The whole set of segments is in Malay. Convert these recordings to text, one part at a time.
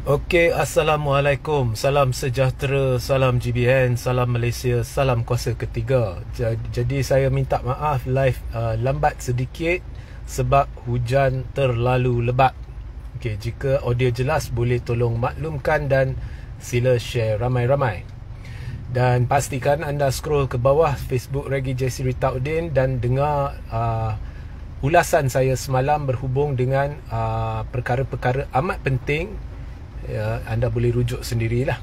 Okey, Assalamualaikum. Salam sejahtera, salam GBN, salam Malaysia, salam kuasa ketiga. Jadi saya minta maaf live lambat sedikit sebab hujan terlalu lebat. Okey, jika audio jelas boleh tolong maklumkan dan sila share ramai-ramai. Dan pastikan anda scroll ke bawah Facebook Regi JC Ritaudin dan dengar ulasan saya semalam berhubung dengan perkara-perkara amat penting. Ya, anda boleh rujuk sendirilah.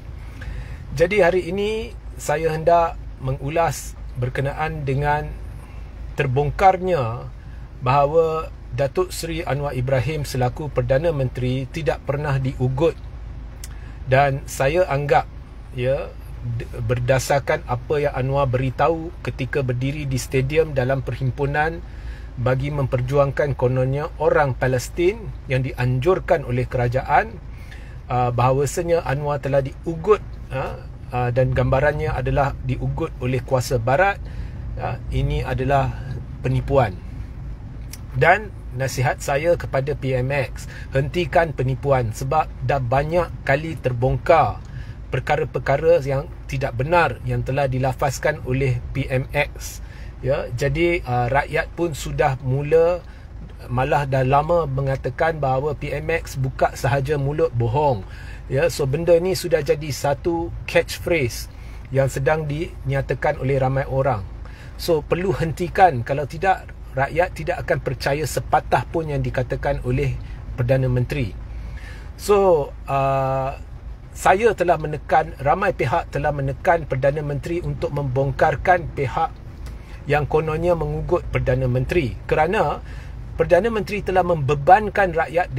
Jadi hari ini saya hendak mengulas berkenaan dengan terbongkarnya bahawa Datuk Seri Anwar Ibrahim selaku Perdana Menteri tidak pernah diugut. Dan saya anggap berdasarkan apa yang Anwar beritahu ketika berdiri di stadium dalam perhimpunan bagi memperjuangkan kononnya orang Palestin yang dianjurkan oleh kerajaan, bahawasanya Anwar telah diugut dan gambarannya adalah diugut oleh kuasa barat. Ini adalah penipuan. Dan nasihat saya kepada PMX, hentikan penipuan sebab dah banyak kali terbongkar perkara-perkara yang tidak benar yang telah dilafazkan oleh PMX. Jadi rakyat pun sudah mula, malah dah lama mengatakan bahawa PMX buka sahaja mulut bohong. So benda ni sudah jadi satu catchphrase yang sedang dinyatakan oleh ramai orang. So perlu hentikan, kalau tidak rakyat tidak akan percaya sepatah pun yang dikatakan oleh Perdana Menteri. So saya telah menekan, ramai pihak telah menekan Perdana Menteri untuk membongkarkan pihak yang kononnya mengugut Perdana Menteri, kerana Perdana Menteri telah membebankan rakyat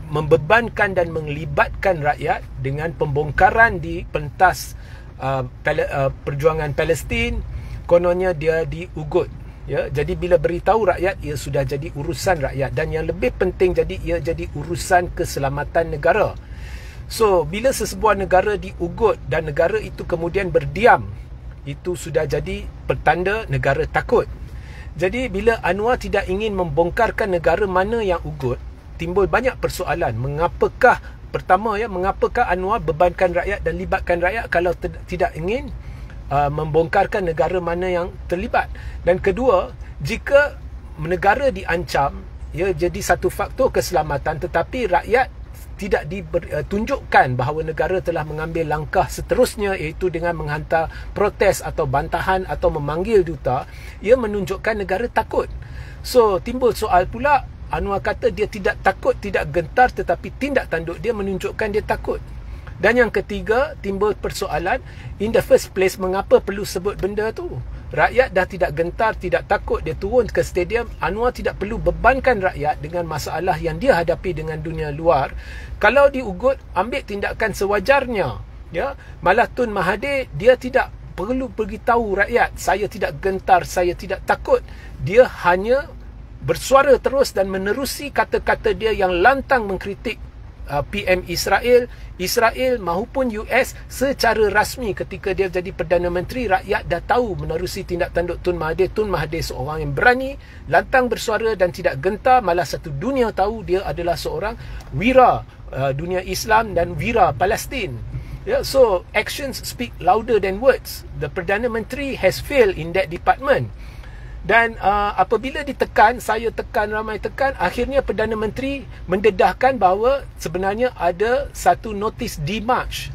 membebankan dan melibatkan rakyat dengan pembongkaran di pentas perjuangan Palestin. Kononnya dia diugut. Jadi bila beritahu rakyat, ia sudah jadi urusan rakyat, dan yang lebih penting jadi ia jadi urusan keselamatan negara. So bila sesebuah negara diugut dan negara itu kemudian berdiam, itu sudah jadi petanda negara takut. Jadi bila Anwar tidak ingin membongkarkan negara mana yang ugut, timbul banyak persoalan. Mengapakah Anwar bebankan rakyat dan libatkan rakyat kalau tidak ingin membongkarkan negara mana yang terlibat? Dan kedua, jika negara diancam, jadi satu faktor keselamatan, tetapi rakyat tidak ditunjukkan bahawa negara telah mengambil langkah seterusnya, iaitu dengan menghantar protes atau bantahan atau memanggil duta, ia menunjukkan negara takut. So timbul soal pula, Anwar kata dia tidak takut, tidak gentar, tetapi tindak tanduk dia menunjukkan dia takut. Dan yang ketiga, timbul persoalan, in the first place, mengapa perlu sebut benda tu? Rakyat dah tidak gentar, tidak takut, dia turun ke stadium. Anwar tidak perlu bebankan rakyat dengan masalah yang dia hadapi dengan dunia luar. Kalau diugut, ambil tindakan sewajarnya. Malah Tun Mahathir, dia tidak perlu beritahu rakyat, saya tidak gentar, saya tidak takut. Dia hanya bersuara terus dan menerusi kata-kata dia yang lantang mengkritik PM Israel maupun US secara rasmi. Ketika dia jadi Perdana Menteri, rakyat dah tahu menerusi tindak tanduk Tun Mahathir. Tun Mahathir seorang yang berani, lantang bersuara dan tidak gentar. Malah satu dunia tahu dia adalah seorang wira dunia Islam dan wira Palestin. So actions speak louder than words. The Perdana Menteri has failed in that department. Dan apabila ditekan, saya tekan, ramai tekan, akhirnya Perdana Menteri mendedahkan bahawa sebenarnya ada satu notis dimarche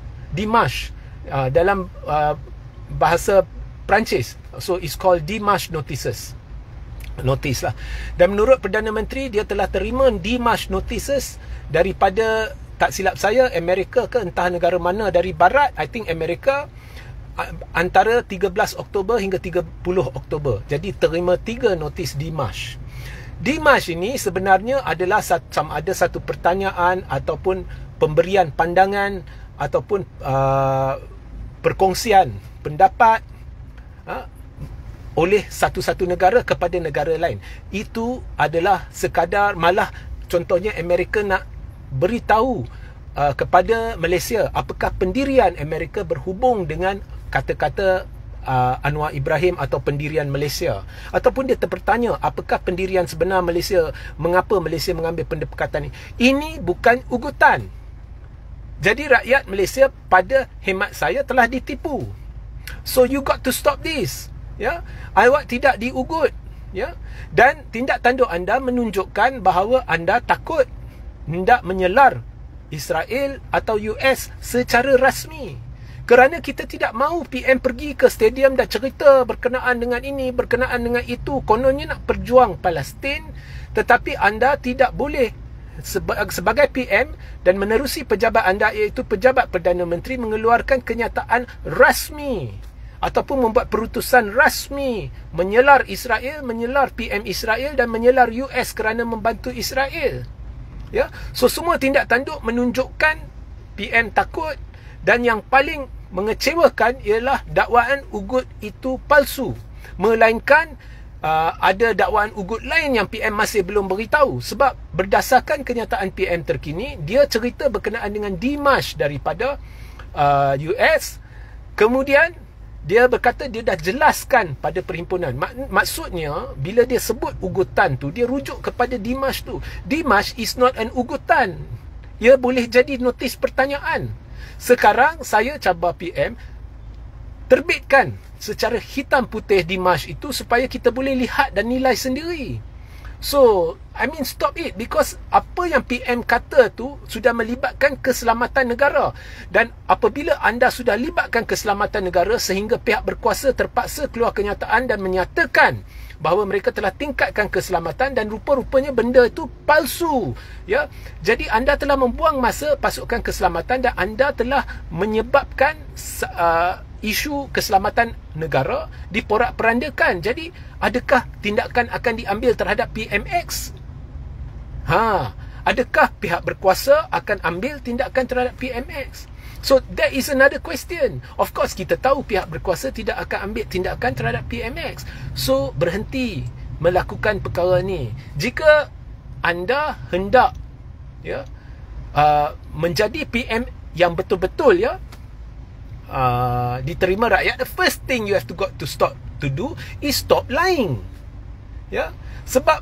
dalam bahasa Perancis. So it's called dimarche notices. Notis lah. Dan menurut Perdana Menteri, dia telah terima dimarche notices daripada, tak silap saya, Amerika ke entah negara mana dari barat. I think Amerika, antara 13 Oktober hingga 30 Oktober. Jadi terima 3 notis dimarche. Dimarche ini sebenarnya adalah sama ada satu pertanyaan ataupun pemberian pandangan ataupun perkongsian pendapat oleh satu-satu negara kepada negara lain. Itu adalah sekadar, malah contohnya Amerika nak beritahu kepada Malaysia apakah pendirian Amerika berhubung dengan kata-kata Anwar Ibrahim atau pendirian Malaysia, ataupun dia bertanya apakah pendirian sebenar Malaysia, mengapa Malaysia mengambil pendekatan ini. Ini bukan ugutan. Jadi rakyat Malaysia pada hemat saya telah ditipu. So you got to stop this. Ya, awak tidak diugut. Ya, dan tindak tanduk anda menunjukkan bahawa anda takut hendak menyelar Israel atau US secara rasmi. Kerana kita tidak mahu PM pergi ke stadium dan cerita berkenaan dengan ini, berkenaan dengan itu. Kononnya nak perjuang Palestin, tetapi anda tidak boleh sebagai PM dan menerusi pejabat anda, iaitu pejabat Perdana Menteri, mengeluarkan kenyataan rasmi ataupun membuat perutusan rasmi menyelar Israel, menyelar PM Israel dan menyelar US kerana membantu Israel. Ya, so semua tindak tanduk menunjukkan PM takut, dan yang paling mengecewakan ialah dakwaan ugut itu palsu, melainkan ada dakwaan ugut lain yang PM masih belum beritahu. Sebab berdasarkan kenyataan PM terkini, dia cerita berkenaan dengan demarch daripada US. Kemudian dia berkata dia dah jelaskan pada perhimpunan. Maksudnya bila dia sebut ugutan tu, dia rujuk kepada demarch tu. Demarch is not an ugutan. Ia boleh jadi notis pertanyaan. Sekarang saya cabar PM terbitkan secara hitam putih demarch itu supaya kita boleh lihat dan nilai sendiri. So, I mean stop it, because apa yang PM kata tu sudah melibatkan keselamatan negara. Dan apabila anda sudah libatkan keselamatan negara sehingga pihak berkuasa terpaksa keluar kenyataan dan menyatakan bahawa mereka telah tingkatkan keselamatan, dan rupa-rupanya benda itu palsu, ya. Jadi anda telah membuang masa pasukan keselamatan dan anda telah menyebabkan isu keselamatan negara diporak-perandakan. Jadi adakah tindakan akan diambil terhadap PMX? Adakah pihak berkuasa akan ambil tindakan terhadap PMX? So that is another question. Of course kita tahu pihak berkuasa tidak akan ambil tindakan terhadap PMX. So berhenti melakukan perkara ni. Jika anda hendak menjadi PM yang betul-betul diterima rakyat, the first thing you have to do is stop lying. Ya, sebab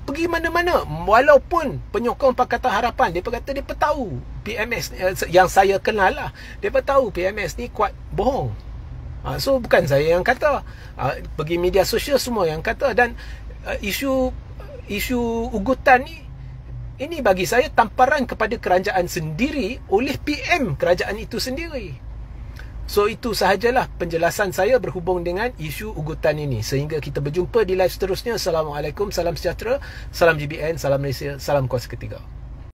pergi mana-mana, walaupun penyokong Pakatan Harapan, dia kata dia tahu PMS yang saya kenal lah, dia tahu PMS ni kuat bohong. So bukan saya yang kata, pergi media sosial semua yang kata. Dan isu ugutan ni, ini bagi saya tamparan kepada kerajaan sendiri oleh PM kerajaan itu sendiri. So itu sahajalah penjelasan saya berhubung dengan isu ugutan ini. Sehingga kita berjumpa di live seterusnya. Assalamualaikum, salam sejahtera, salam GBN, salam Malaysia, salam kuasa ketiga.